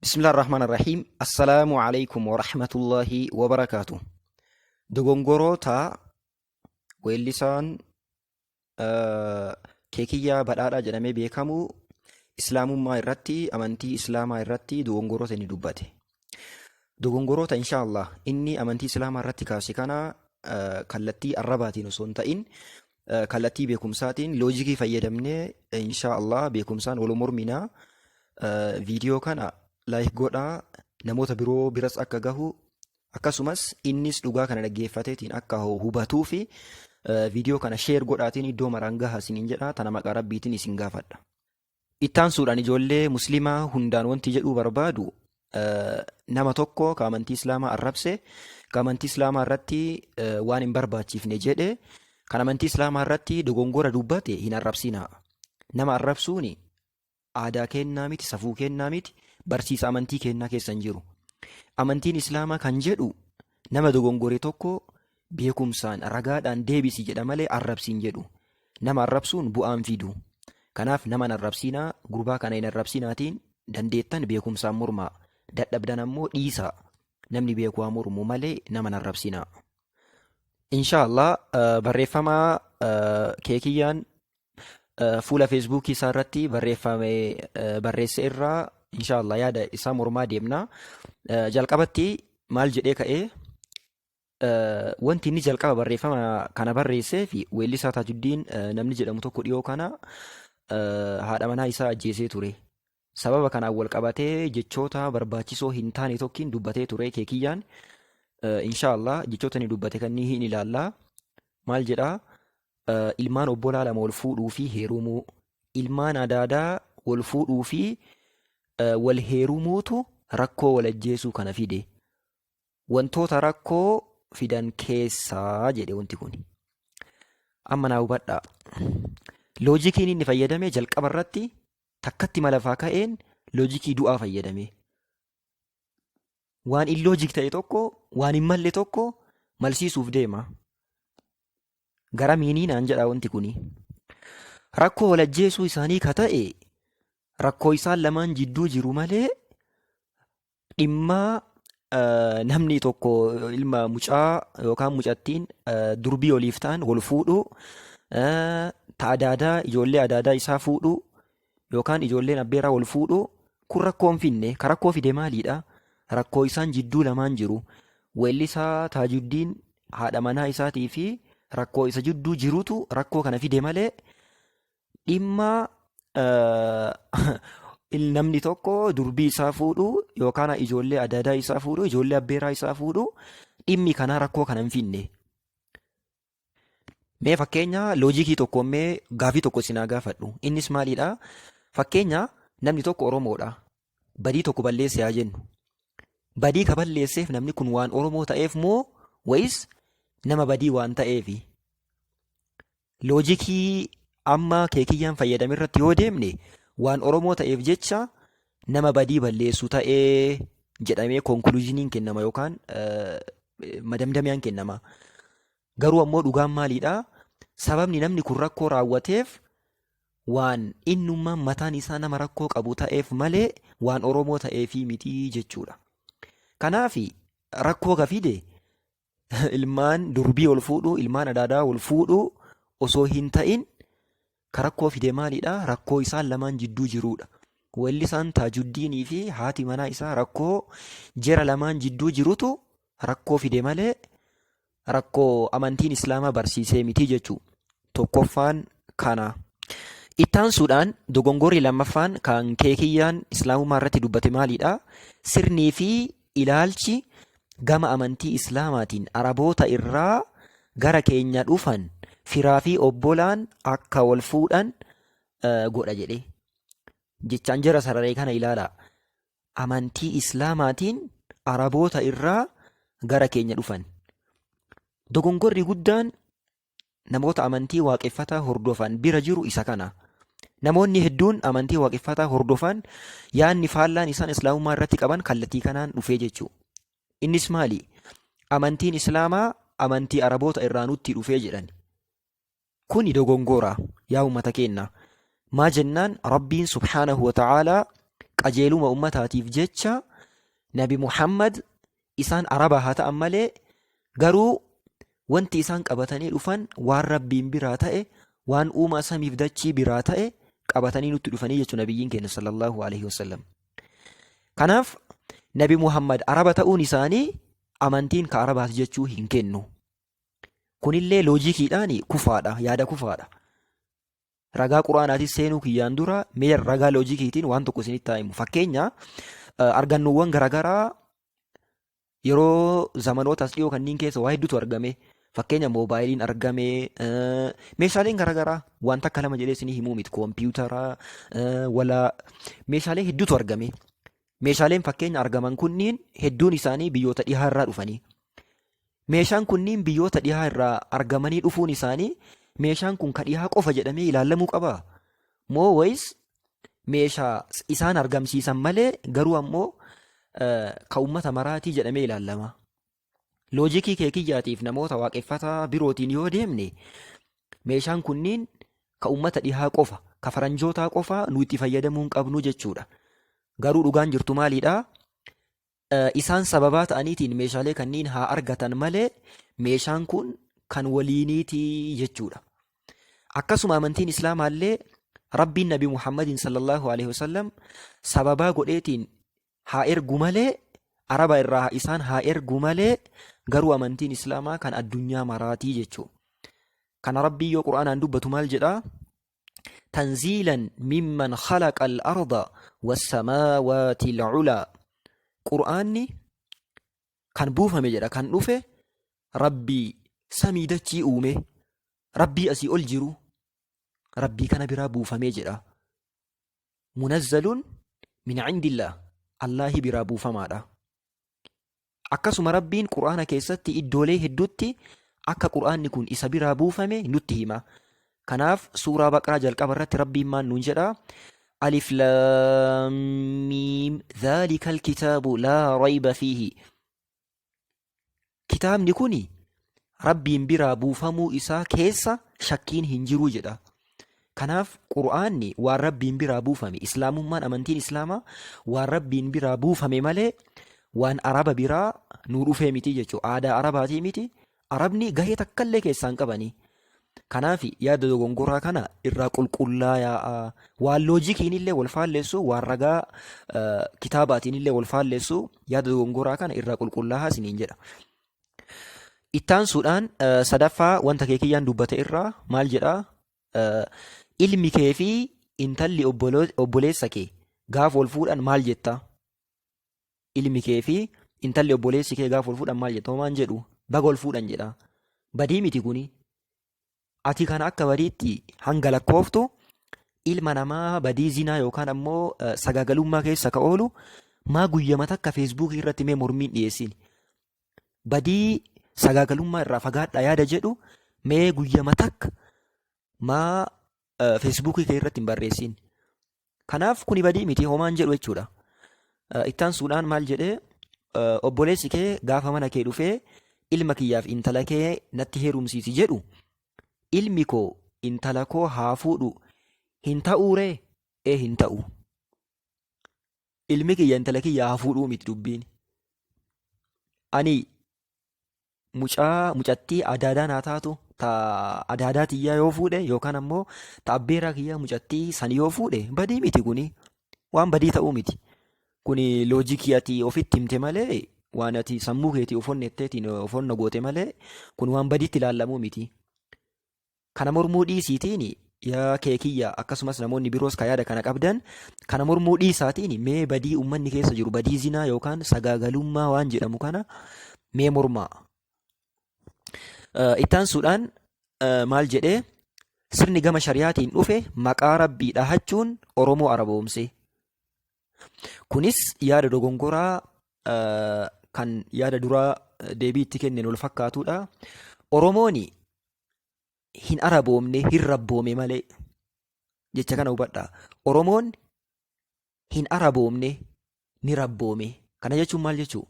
Bismillahirrahmanirrahiim. Assalaamu alaykum wa rahmatullahi wa barakaatuh. Dogongoroota weellisaan keekiyyaa badhaadhaa jedhamee beekamu islaamummaa irratti, amantii islaamaa irratti dogongoroota inni dubbate. Dogongoroota inshaallah inni amantii islaamaa irratti kaase kana kallattii arrabaatiin osoo hin ta'in kallattii beekumsaatiin loojikii fayyadamnee inshaallah beekumsaan wal morminaa viidiyoo kana laayik godhaa namoota biroo biras akka gahu akkasumas innis dhugaa kana dhaggeeffateetiin akka hubatuu fi viidiyoo kana sheer godhaatiin iddoo maraan gaha isiniin jedha. Tana maqaa rabbiitiin isin gaafadha. Ittaansuudhaan ijoollee muslimaa hundaan wanti jedhuu barbaadu nama tokko ka amantii islaamaa arrabse, ka amantii islaamaa irratti waan hin barbaachifne jedhe, kan amantii islaamaa irratti dogongora dubbate hin arrabsinaa. Nama arrabsuuni aadaa kennaa miti, safuu kennaa miti, barsiisa amantii kennaa keessa hin jiru. Amantiin islaamaa kan jedhu nama dogongore tokko beekumsaan ragaadhaan deebisi jedha malee arrabsiin jedhu. Nama arrabsuun bu'aan fidu. Kanaaf nama hin arrabsinaa, gurbaa kana hin arrabsinaatiin dandeettan beekumsaan mormaa, dadhabdan ammoo dhiisaa. Namni beeku haa mormu malee nama hin arrabsinaa. Inshaallah barreeffama keekiyyaan fuula feesbuukii isaa irratti barreesse irraa inshaallah yaada isaa mormaa deemna. Jalqabatti maal jedhee ka'ee wanti inni jalqaba barreeffama kana barreessee fi weellisaa Taajuddiin namni jedhamu tokko dhiyoo kana haadha manaa isaa ajjeesee ture. Sababa kanaan wal qabatee jechoota barbaachisoo hin taane tokkiin dubbatee ture keekiyyaan. Inshaallah jechoota inni dubbate kan hin ilaallaa. Maal jedhaa? Ilmaan obbolaa lama wal fuudhuu fi heerumuu, ilmaan adaadaa wal fuudhuu fi wal heerumuutu rakkoo wal ajjeesuu kana fide. Wantoota rakkoo fidan keessaa jedhe wanti kun. Amma naa hubadhaa. Loojikiin inni fayyadame jalqaba irratti takkatti malafaa ka'een loojikii du'aa fayyadame. Waan illoojik ta'e tokko, waan hin malle tokko malsiisuuf deema. Gara miiniinaan jedha wanti kuni. Rakkoo wal ajjeesuu isaanii ka ta'e rakkoo isaan lamaan jidduu jiru malee dhimma namni tokko ilma mucaa yookaan mucattiin durbii oliif ta'an wal fuudhu, adaadaa ijoollee adaadaa isaa fuudhu yookaan ijoolleen abbeeraa wal fuudhu kun rakkoo hin finne. Ka rakkoo fide maaliidha? Rakkoo isaan jidduu lamaan jiru. Weellisaa Taajuddiin haadha manaa isaatii fi rakkoo isa jidduu jirutu rakkoo kana fide malee dhimma namni tokko durbii isaa fuudhu yookaan ijoollee adaadaa isaa fuudhu, ijoollee abbeeraa isaa fuudhu dhimmi kanaa rakkoo kana hin finne. Mee fakkeenya loojikii tokko mee gaafii tokko sinaa gaafadhu. Innis maalidha? Fakkeenya namni tokko Oromoodha. Badii tokko balleesse haa jennu. Badii ka balleesseef namni kun waan Oromoo ta'eef moo wayis nama badii waan ta'eefi? Loojikii amma keekiyyaan fayyadame irratti yoo deemne waan Oromoo ta'eef jecha nama badii balleessu ta'ee jedhamee konkuluuziniin kennama yookaan madamdamiyaan kennama. Garuu ammoo dhugaan maaliidha? Sababni namni kun rakkoo raawwateef waan innummaan mataan isaa nama rakkoo qabu ta'eef malee waan Oromoo ta'eefi miti jechuudha. Kanaafi rakkoo ka fide ilmaan durbii wal fuudhu, ilmaan adaadaa wal fuudhu osoo hin ta'in ka rakkoo fide maalidha? Rakkoo isaan lamaan jidduu jiruudha. Weellisaan Taajuddiinii fi haati manaa isaa rakkoo jara lamaan jidduu jirutu rakkoo fide malee rakkoo amantiin islaamaa barsiisee miti jechuu. Tokkoffaan kana. Ittaansuudhaan dogongorri lammaffaan kan keekiyyaan islaamummaa irratti dubbate maalidha? Sirnii fi ilaalchi gama amantii islaamaatiin araboota irraa gara keenya dhufan firaa fi obbolaan akka wal fuudhan godha jedhe. Jechaan jara sararee kana ilaala. Amantii islaamaatiin araboota irraa gara keenya dhufan. Dogongorri guddaan namoota amantii waaqeffataa hordofan bira jiru isa kana. Namoonni hedduun amantii waaqeffataa hordofan yaanni faallaan isaan islaamummaa irratti qaban kallattii kanaan dhufee jechuu. Innis maali? Amantiin islaamaa amantii araboota irraa nutti dhufee jedhan. Kuni dogongora yaa uummata keenya. Maa jennaan Rabbiin subhaanahu wa ta'aalaa qajeeluma ummataatiif jecha Nabi Muhammad isaan Arabaa haa ta'an malee garuu wanti isaan qabatanii dhufan waan Rabbiin biraa ta'e, waan uumaa samiif dachii biraa ta'e qabatanii nutti dhufanii jechuudha nabiyyiin keenya sallallahu alaihi wasallam. Kanaaf Nabi Muhammad Araba ta'uun isaanii amantiin ka Arabaas jechuu hin kennu. Kunillee loojikiidhaan kufaadha, yaada kufaadha. Ragaa quraanaatis seenuu kiyyaan dura mee ragaa loojikiitiin waan tokko isinitti himu. Fakkeenya argannoowwan garaagaraa yeroo zamanootaas dhiyoo kanneen keessa waa hedduutu argame. Fakkeenya moobaayiliin argame, meeshaaleen garaagaraa wanta akka lama jedhee isinii himuu miti. Koompiyuutara, meeshaalee hedduutu argame. Meeshaaleen fakkeenya argaman kunniin hedduun isaanii biyyoota dhihaa irraa dhufanii. Meeshaan kunniin biyyoota dhihaa irraa argamanii dhufuun isaanii meeshaan kun ka dhihaa qofa jedhamee ilaalamuu qaba. Moo wayis meeshaa isaan argamsiisan malee garuu ammoo ka uummata maraatii jedhamee ilaalama. Loojikii kee kiyyaatiif namoota waaqeffataa birootiin yoo deemne meeshaan kunniin ka uummata dhihaa qofa, ka faranjootaa qofa nu itti fayyadamuu hin qabnu jechuudha. Garuu dhugaan jirtu maalidhaa? Isaan sababaa ta'aniitiin meeshaalee kanniin haa argatan malee meeshaan kun kan waliiniitii jechuudha. Akkasuma amantiin Islaamaallee Rabbiin Nabi Muhammadin sallallahu alaihi wasallam sababaa godheetiin haa ergu malee, Araba irraa isaan haa ergu malee garuu amantiin Islaamaa kan addunyaa maraatii jechuudha. Kana Rabbii yoo Qur'aanaan dubbatu maal jedhaa? Tanziilan mimman khalaqa al-arda was-samaawaati al-culaa. Qur'aanni kan buufame jedha, kan dhufe Rabbii samii dachii uume, Rabbii asii ol jiru, Rabbii kana biraa buufamee jedha. Munazzalun min cindillah, Allaahi biraa buufamaadha. Akkasuma Rabbiin Qur'aana keessatti iddoolee hedduutti akka Qur'aanni kun isa biraa buufame nutti hima. Kanaaf suuraa Baqaraa jalqaba irratti Rabbiin maal nuun jedhaa? Alif laam miim dhaalika alkitaabu laa rayba fiihi. Kitaabni kuni Rabbiin biraa buufamuu isaa keessa shakkiin hin jiru jedha. Kanaaf Qur'aanni waan Rabbiin biraa buufame, Islaamummaan amantiin Islaamaa waan Rabbiin biraa buufame malee waan Araba biraa nuu dhufee miti jechuudha. Aadaa Arabaatii miti. Arabni gahee takkallee keessaan qabanii. Kanaaf yaada dogongoraa kana irraa qulqullaa'aa, waan loojikiin illee wal faalleessu, waan ragaa kitaabaatiin illee wal faalleessu yaada dogongoraa kana irraa qulqullaa'aa isiniin jedha. Ittaansuudhaan sadaffaa wanta kee kiyyaan dubbate irraa maal jedhaa? Ilmi kee fi intalli obboleessa kee gaafa ol fuudhan maal jettaa? Ilmi kee fi intalli obboleessi kee gaafa ol fuudhan maal jettaa? Homaan jedhu baga ol fuudhan jedha. Badii miti kuni. Ati kana akka badiitti hanga lakkooftu ilma namaa badii zinaa yookaan ammoo sagaagalummaa keessa ka oolu maa guyyama takka feesbuukii irratti mee mormiin dhiyeessin. Badii sagaagalummaa irraa fagaadhaa yaada jedhu mee guyyama takka maa feesbuukii kee irratti hin barreessin. Kanaaf kuni badii miti homaan jedhu jechuudha. Ittaansuudhaan maal jedhee obboleessi kee gaafa mana kee dhufee ilma kiyyaaf intala kee natti heerumsiisi jedhu. Ilmi koo intala koo haa fuudhu hin ta'uuree? Hin ta'u. Ilmi kiyya intala kiyya haa fuudhuu miti dubbiin. Ani mucattii adaadaan haa taatu ta adaadaa tiyyaa yoo fuudhe yookaan ammoo ta abbeeraa kiyyaa mucattii san yoo fuudhe badii miti kuni. Waan badii ta'uu miti. Kuni loojikii ati ofitti himte malee waan ati sammuu keetii ofonnetteetiin ofonna goote malee kun waan badiitti ilaallamuu miti. Kana mormuu dhiisiitiin yaa kee kiyya akkasumas namoonni biroos ka yaada kana qabdan kana mormuu dhiisaatiin mee badii uummanni keessa jiru badii zinaa yookaan sagaagalummaa waan jedhamu kana mee mormaa. Ittaansuudhaan maal jedhee sirni gama shari'aatiin dhufe maqaa Rabbii dhahachuun Oromoo araboomse. Kunis yaada dogongoraa kan yaada duraa deebii itti kenneen wal fakkaatudha. Oromooni hin araboomne hin rabboome malee jecha kana hubadhaa. Oromoon hin araboomne ni rabboome. Kana jechuun maal jechuu?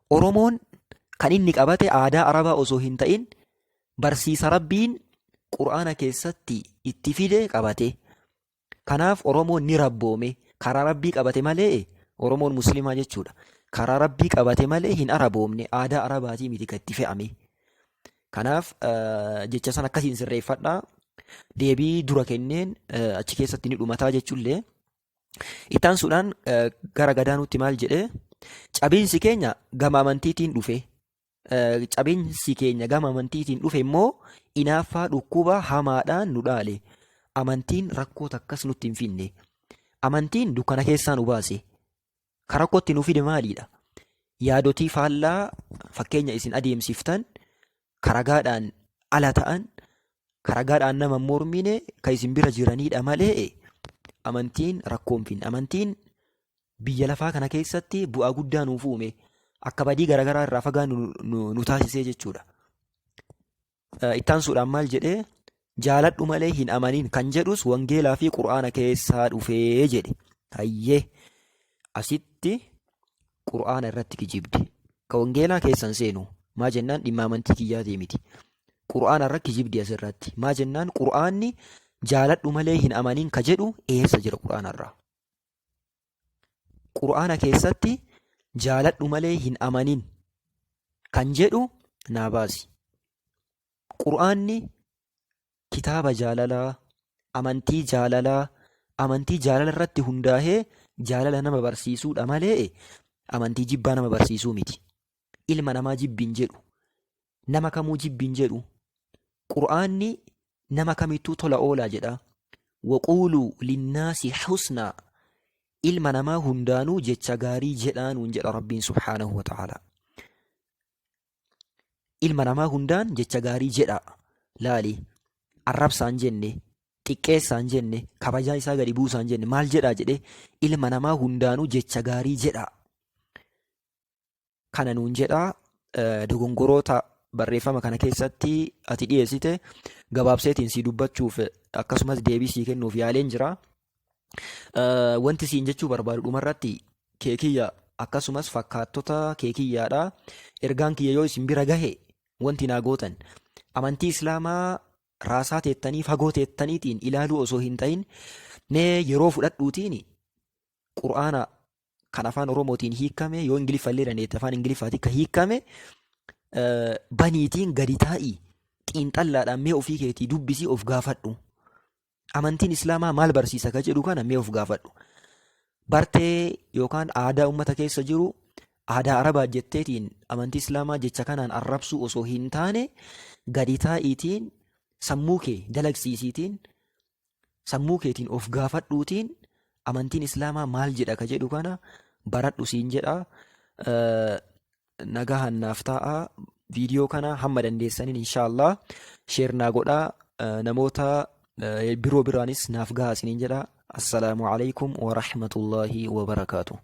Oromoon kan inni qabate aadaa arabaa osoo hin ta'in barsiisa Rabbiin Qur'aana keessatti itti fide qabate. Kanaaf Oromoon ni rabboome. karaa rabbii qabate malee Oromoon musliimaa jechuudha. Karaa rabbii qabate malee hin araboomne aadaa arabaatii miti kan itti fe'ame. Kanaaf jecha san akkasiin sirreeffadhaa. Deebii dura kenneen achi keessatti ni dhumataa jechuullee. Ittaansuudhaan gara gadaanuutti maal jedhee cabiinsi keenya gama amantiitiin dhufe. Cabiinsi keenya gama amantiitiin dhufe immoo inaaffaa dhukkuba hamaadhaan nu dhaale. Amantiin rakkoo takkas nutti hin finne. Amantiin dukkana keessaa nu baase. Kan rakkootti nu fide maalidha? Yaadotii faallaa fakkeenya isin adeemsiftan karagaadhaan ala ta'an karagaadhaan nama mormine kan isin bira jiranidha malee amantiin rakkoon finne. Amantiin biyya lafaa kana keessatti bu'aa guddaa nuuf uume akka badii garaagaraa irraa fagaannu nu taasisee jechuudha. Ittaansuudhaan maal jedhee jaaladhu malee hin amanin kan jedhus wangeelaa fi qura'aana keessaa dhufee jedhe. Hayyee asitti qura'aana irratti kijibde. Ka wangeelaa keessan seenu maa jennaan dhimma amantii kiyyaatii miti. Qura'aana irra kijibde asirratti maa jennaan qura'aanni jaaladhu malee hin amanin ka jedhu eessa jira qura'aana irraa? Qura'aana keessatti jaaladhu malee hin amanin kan jedhu naa baasi. Qura'aanni kitaaba jaalalaa, amantii jaalala irratti hundaa'ee jaalala nama barsiisuudha malee amantii jibbaa nama barsiisuu miti. Ilma namaa jibbiin jedhu, nama kamuu jibbiin jedhu. Qura'aanni nama kamittuu tola oolaa jedha. Waquuluu linnaasi husnaa. Ilma namaa hundaanuu jecha gaarii jedhaanuun jedha Rabbiin subhaanahu wa ta'ala. Ilma namaa hundaan jecha gaarii jedha. Laali. Arrabsaan jenne, xiqqeessaan jenne, kabajaa isaa gadi buusaan jenne maal jedhaa jedhee ilma namaa hundaanuu jecha gaarii jedhaa. Kana nuun jedhaa dogongoroota barreeffama kana keessatti ati dhiyeessite gabaabseetiin si dubbachuuf akkasumas deebii sii kennuuf yaaleen jira. Wanti siin jechuu barbaadu dhumarratti keekiyya akkasumas fakkaattota keekiyyaadha. Ergaan kiyya yoo isin bira gahe wanti naa gootan amantii islaamaa raasaa teettanii fagoo teettaniitiin ilaaluu osoo hin ta'in mee yeroo fudhadhuutiin qura'aana kan afaan oromootiin hiikame yoo ingiliffallee dandeette afaan ingiliffaatiin kan hiikame baniitiin gadi taa'ii xiinxallaadhaan mee ofii keetii dubbisii of gaafadhu. Amantiin islaamaa maal barsiisa ka jedhu kana mee of gaafadhu. Bartee yookaan aadaa uummata keessa jiru aadaa arabaa jetteetiin amantii islaamaa jecha kanaan arrabsuu osoo hin taane gadi taa'iitiin sammuu kee dalagsiisiitiin sammuu keetiin of gaafadhuutiin amantiin islaamaa maal jedha ka jedhu kana baradhu siin jedha. Nagahan naaf ta'a. Viidiyoo kana hamma dandeessaniin inshaallah sheer naa godhaa. Namoota biroo biraanis naaf gahaa isiniin jedha. Assalaamu alaikum wa rahmatullahi wa barakaatuh.